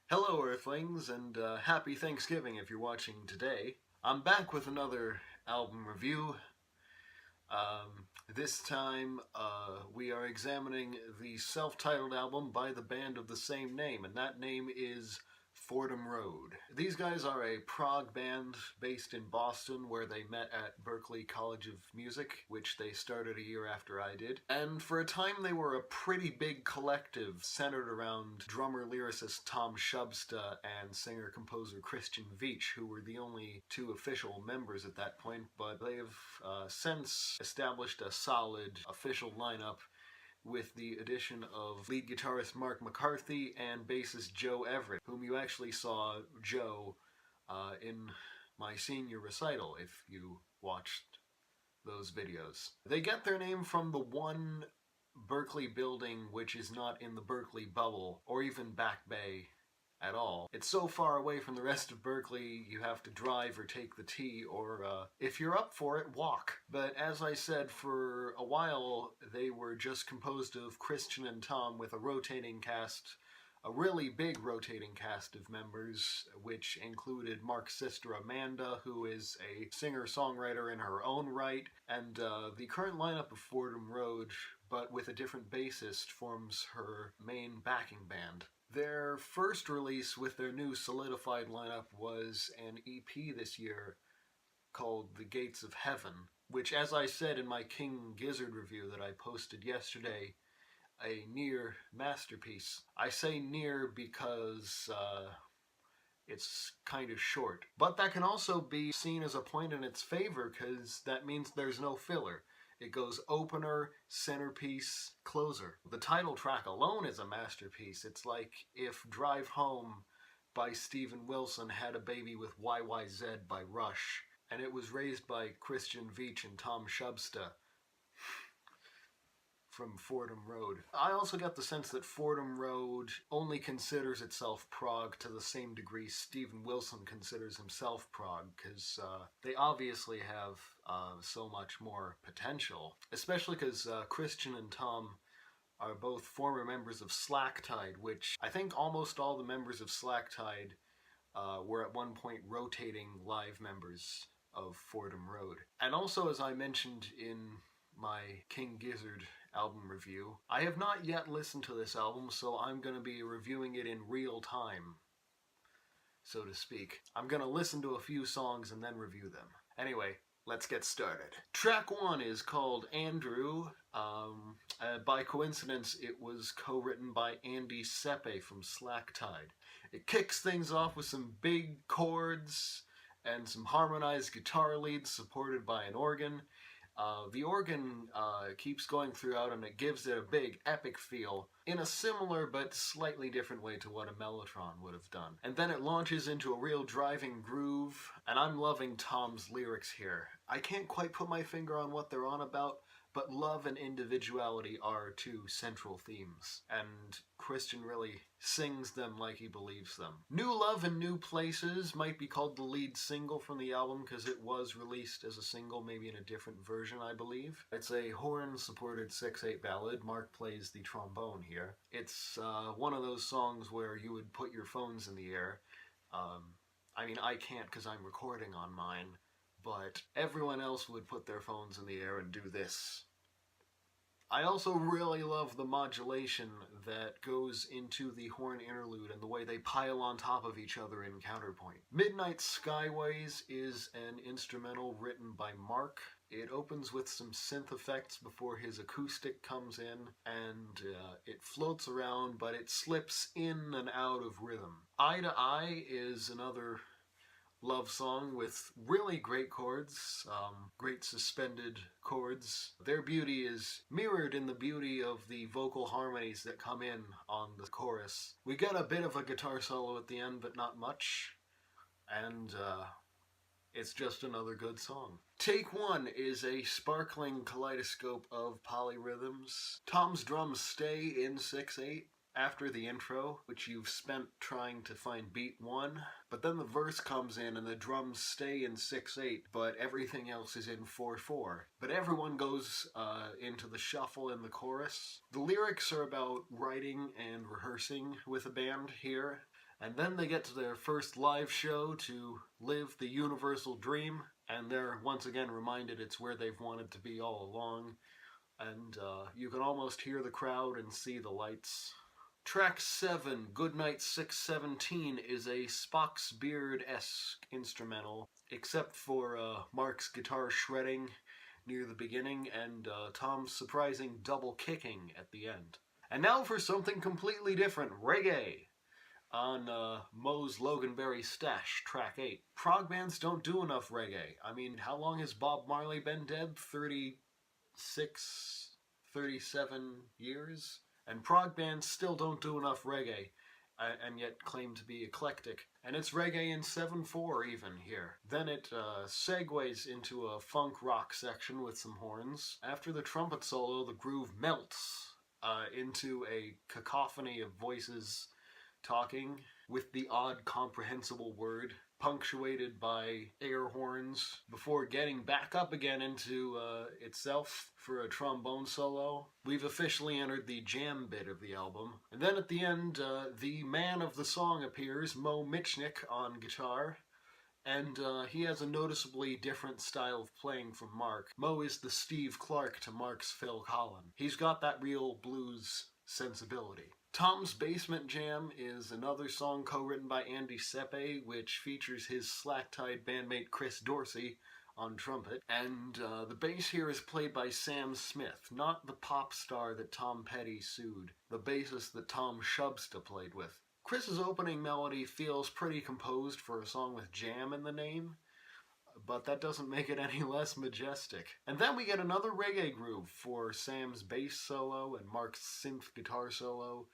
Hello, Earthlings, and happy Thanksgiving if you're watching today. I'm back with another album review. This time, we are examining the self-titled album by the band of the same name, and that name is Fordham Road. These guys are a prog band based in Boston where they met at Berklee College of Music, which they started a year after I did. And for a time they were a pretty big collective centered around drummer-lyricist Tom Shubsta and singer-composer Christian Veitch, who were the only two official members at that point, but they have since established a solid official lineup with the addition of lead guitarist Mark McCarthy and bassist Joe Everett, whom you actually saw Joe in my senior recital if you watched those videos. They get their name from the one Berklee building which is not in the Berklee bubble, or even Back Bay at all. It's so far away from the rest of Berklee you have to drive or take the T, or if you're up for it, walk. But as I said, for a while they were just composed of Christian and Tom with a rotating cast, a really big rotating cast of members, which included Mark's sister Amanda, who is a singer-songwriter in her own right, and the current lineup of Fordham Road, but with a different bassist, forms her main backing band. Their first release with their new solidified lineup was an EP this year called The Gates of Heaven, which, as I said in my King Gizzard review that I posted yesterday, a near masterpiece. I say near because it's kind of short. But that can also be seen as a point in its favor, because that means there's no filler. It goes opener, centerpiece, closer. The title track alone is a masterpiece. It's like if Drive Home by Steven Wilson had a baby with YYZ by Rush, and it was raised by Christian Veitch and Tom Shubsta from Fordham Road. I also get the sense that Fordham Road only considers itself prog to the same degree Steven Wilson considers himself prog, because they obviously have so much more potential, especially because Christian and Tom are both former members of Slacktide, which I think almost all the members of Slacktide were at one point rotating live members of Fordham Road. And also, as I mentioned in my King Gizzard album review, I have not yet listened to this album, so I'm going to be reviewing it in real time, so to speak. I'm going to listen to a few songs and then review them. Anyway, let's get started. Track 1 is called Andrew. By coincidence, it was co-written by Andy Sepe from Slacktide. It kicks things off with some big chords and some harmonized guitar leads supported by an organ. The organ keeps going throughout, and it gives it a big epic feel in a similar but slightly different way to what a mellotron would have done. And then it launches into a real driving groove, and I'm loving Tom's lyrics here. I can't quite put my finger on what they're on about, but love and individuality are two central themes, and Christian really sings them like he believes them. New Love in New Places might be called the lead single from the album because it was released as a single, maybe in a different version, I believe. It's a horn-supported 6/8 ballad. Mark plays the trombone here. It's one of those songs where you would put your phones in the air. I mean, I can't because I'm recording on mine, but everyone else would put their phones in the air and do this. I also really love the modulation that goes into the horn interlude and the way they pile on top of each other in counterpoint. Midnight Skyways is an instrumental written by Mark. It opens with some synth effects before his acoustic comes in, and it floats around, but it slips in and out of rhythm. Eye to Eye is another love song with really great chords, great suspended chords. Their beauty is mirrored in the beauty of the vocal harmonies that come in on the chorus. We get a bit of a guitar solo at the end, but not much, and it's just another good song. Take 1 is a sparkling kaleidoscope of polyrhythms. Tom's drums stay in 6/8 after the intro, which you've spent trying to find beat 1, but then the verse comes in and the drums stay in 6/8, but everything else is in 4/4. But everyone goes into the shuffle in the chorus. The lyrics are about writing and rehearsing with a band here. And then they get to their first live show to live the universal dream, and they're once again reminded it's where they've wanted to be all along. And you can almost hear the crowd and see the lights. Track 7, Goodnight 617, is a Spock's Beard-esque instrumental, except for Mark's guitar shredding near the beginning and Tom's surprising double kicking at the end. And now for something completely different, Reggae, on Moe's Loganberry Stash, track 8. Prog bands don't do enough reggae. I mean, how long has Bob Marley been dead? 36, 37 years? And prog bands still don't do enough reggae, and yet claim to be eclectic. And it's reggae in 7/4 even here. Then it segues into a funk rock section with some horns. After the trumpet solo, the groove melts into a cacophony of voices talking with the odd comprehensible word punctuated by air horns before getting back up again into itself for a trombone solo. We've officially entered the jam bit of the album. And then at the end, the man of the song appears, Moe Mitchnick, on guitar. And he has a noticeably different style of playing from Mark. Moe is the Steve Clark to Mark's Phil Collen. He's got that real blues sensibility. Tom's Basement Jam is another song co-written by Andy Sepe, which features his slack-tide bandmate Chris Dorsey on trumpet. And the bass here is played by Sam Smith, not the pop star that Tom Petty sued, the bassist that Tom Shubsta played with. Chris's opening melody feels pretty composed for a song with jam in the name, but that doesn't make it any less majestic. And then we get another reggae groove for Sam's bass solo and Mark's synth guitar solo,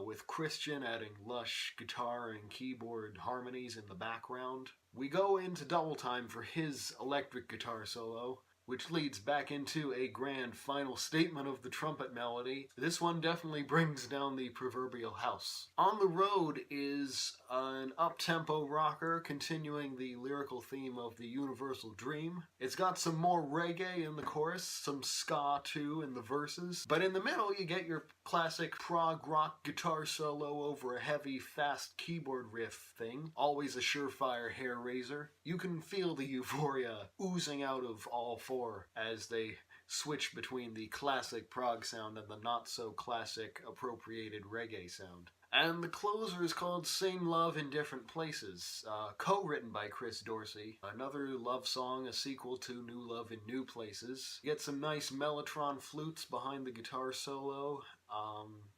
with Christian adding lush guitar and keyboard harmonies in the background. We go into double time for his electric guitar solo, which leads back into a grand final statement of the trumpet melody. This one definitely brings down the proverbial house. On the Road is an up-tempo rocker continuing the lyrical theme of the universal dream. It's got some more reggae in the chorus, some ska too in the verses, but in the middle you get your classic prog rock guitar solo over a heavy, fast keyboard riff thing, always a surefire hair raiser. You can feel the euphoria oozing out of all four as they switch between the classic prog sound and the not-so-classic appropriated reggae sound. And the closer is called Same Love in Different Places, co-written by Chris Dorsey. Another love song, a sequel to New Love in New Places. You get some nice mellotron flutes behind the guitar solo,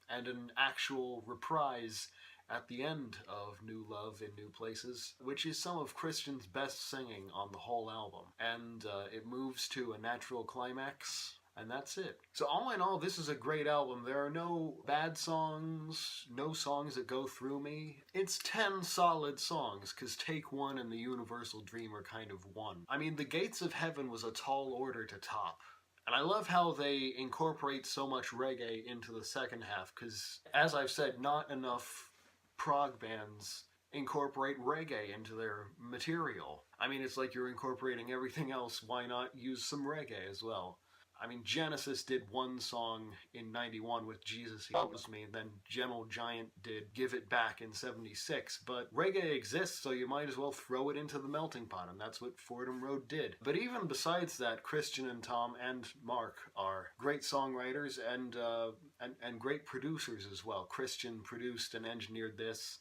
and an actual reprise at the end of New Love in New Places, which is some of Christian's best singing on the whole album. And it moves to a natural climax, and that's it. So all in all, this is a great album. There are no bad songs, no songs that go through me. It's 10 solid songs, because Take One and The Universal Dream are kind of one. I mean, The Gates of Heaven was a tall order to top. And I love how they incorporate so much reggae into the second half, because, as I've said, not enough prog bands incorporate reggae into their material. I mean, it's like you're incorporating everything else, why not use some reggae as well? I mean, Genesis did one song in 91 with Jesus Heals Me, and then Gentle Giant did Give It Back in 76, but reggae exists, so you might as well throw it into the melting pot, and that's what Fordham Road did. But even besides that, Christian and Tom and Mark are great songwriters and great producers as well. Christian produced and engineered this.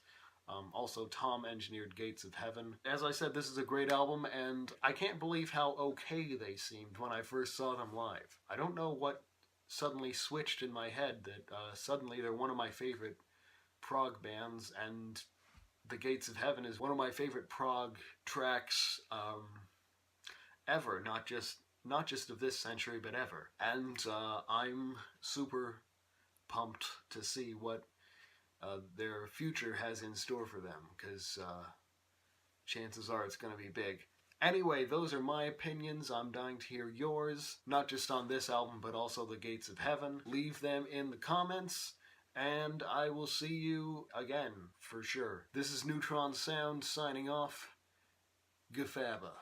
Also, Tom engineered Gates of Heaven. As I said, this is a great album, and I can't believe how okay they seemed when I first saw them live. I don't know what suddenly switched in my head that suddenly they're one of my favorite prog bands, and The Gates of Heaven is one of my favorite prog tracks ever, not just of this century, but ever. And I'm super pumped to see what their future has in store for them, because chances are it's going to be big. Anyway, those are my opinions. I'm dying to hear yours, not just on this album, but also The Gates of Heaven. Leave them in the comments, and I will see you again, for sure. This is Neutron Sound signing off. Gafaba.